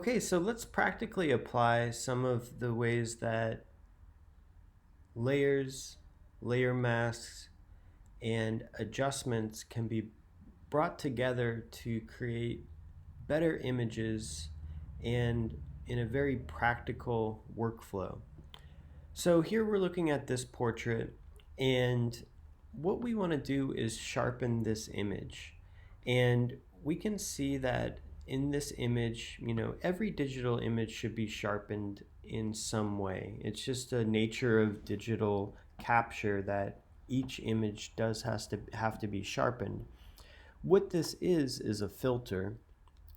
Okay, so let's practically apply some of the ways that layers, layer masks, and adjustments can be brought together to create better images and in a very practical workflow. So here we're looking at this portrait, and what we want to do is sharpen this image. And we can see that in this image, every digital image should be sharpened in some way. It's just a nature of digital capture that each image does has to have to be sharpened. What this is a filter.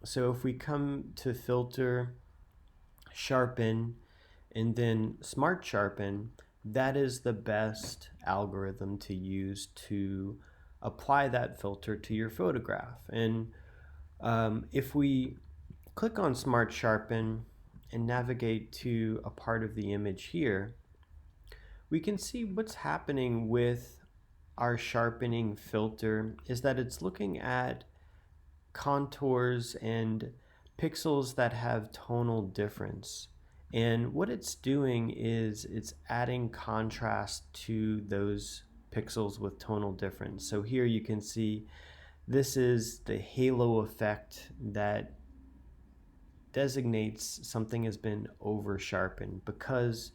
So if we come to filter, sharpen, and then smart sharpen, that is the best algorithm to use to apply that filter to your photograph. And if we click on smart sharpen and navigate to a part of the image here, we can see what's happening with our sharpening filter is that it's looking at contours and pixels that have tonal difference. And what it's doing is it's adding contrast to those pixels with tonal difference. So here you can see this is the halo effect that designates something has been over sharpened because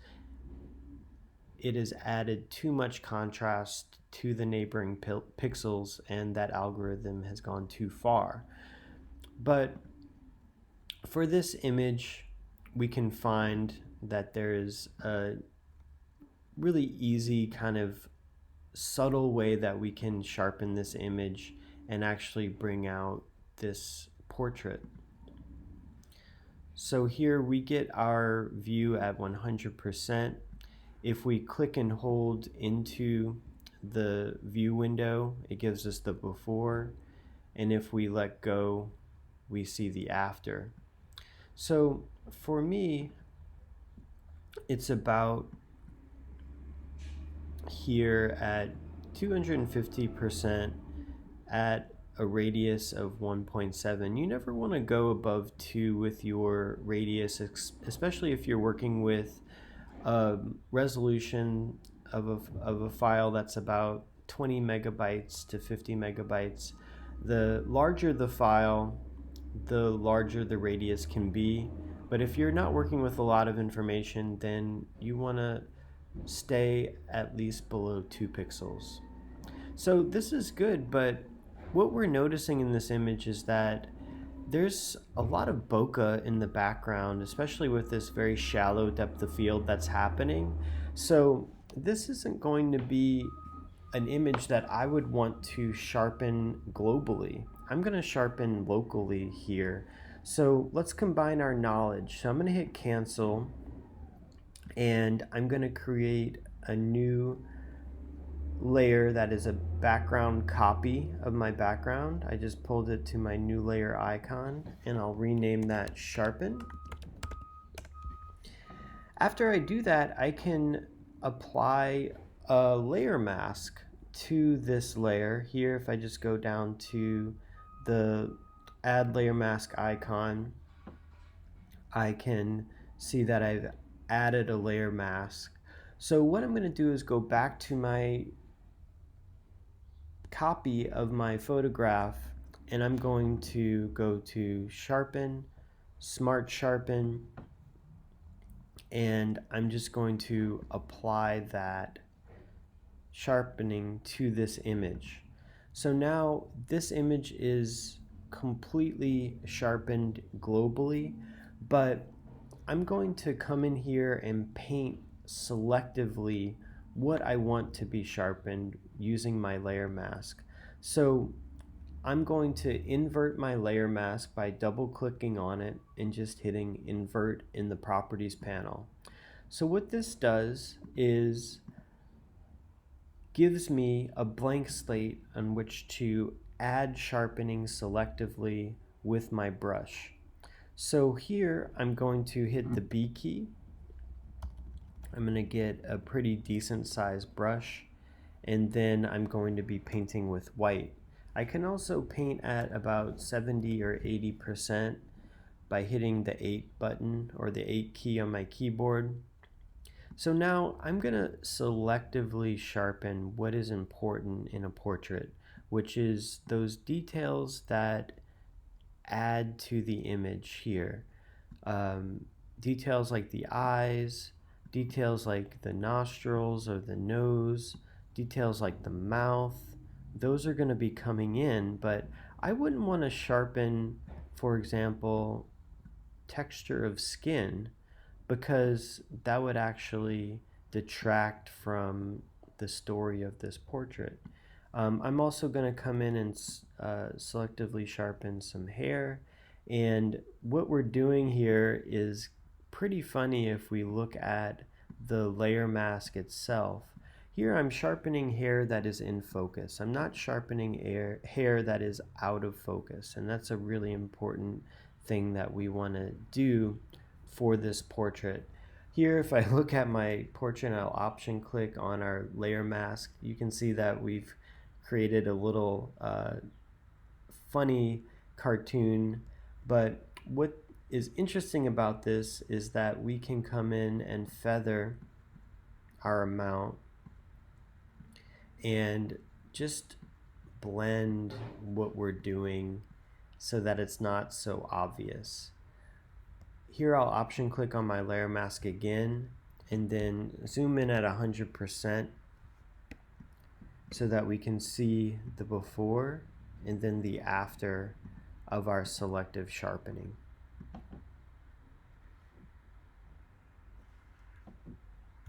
it has added too much contrast to the neighboring pixels and that algorithm has gone too far. But for this image, we can find that there is a really easy kind of subtle way that we can sharpen this image and actually bring out this portrait. So here we get our view at 100%. If we click and hold into the view window, it gives us the before, and if we let go, we see the after. So for me, it's about here at 250% at a radius of 1.7. You never want to go above 2 with your radius, especially if you're working with a resolution of a file that's about 20 megabytes to 50 megabytes. The larger the file, the larger the radius can be. But if you're not working with a lot of information, then you want to stay at least below 2 pixels. So this is good, but what we're noticing in this image is that there's a lot of bokeh in the background, especially with this very shallow depth of field that's happening. So this isn't going to be an image that I would want to sharpen globally. I'm going to sharpen locally here. So let's combine our knowledge. So I'm going to hit cancel, and I'm going to create a new layer that is a background copy of my background. I just pulled it to my new layer icon, and I'll rename that sharpen. After I do that, I can apply a layer mask to this layer. Here, if I just go down to the add layer mask icon, I can see that I've added a layer mask. So what I'm going to do is go back to my copy of my photograph, and I'm going to go to sharpen, smart sharpen, and I'm just going to apply that sharpening to this image. So now this image is completely sharpened globally, but I'm going to come in here and paint selectively what I want to be sharpened using my layer mask. So I'm going to invert my layer mask by double clicking on it and just hitting invert in the properties panel. So what this does is gives me a blank slate on which to add sharpening selectively with my brush. So here I'm going to hit the B key. I'm going to get a pretty decent sized brush, and then I'm going to be painting with white. I can also paint at about 70 or 80%, by hitting the 8 button or the 8 key on my keyboard. So now I'm going to selectively sharpen what is important in a portrait, which is those details that add to the image here. Details like the eyes, details like the nostrils or the nose, details like the mouth, those are going to be coming in, but I wouldn't want to sharpen, for example, texture of skin, because that would actually detract from the story of this portrait. I'm also going to come in and selectively sharpen some hair. And what we're doing here is pretty funny if we look at the layer mask itself. Here I'm sharpening hair that is in focus. I'm not sharpening hair that is out of focus. And that's a really important thing that we want to do for this portrait. Here, if I look at my portrait and I'll option click on our layer mask, you can see that we've created a little funny cartoon. But what is interesting about this is that we can come in and feather our amount and just blend what we're doing so that it's not so obvious. Here I'll option click on my layer mask again and then zoom in at 100% so that we can see the before and then the after of our selective sharpening.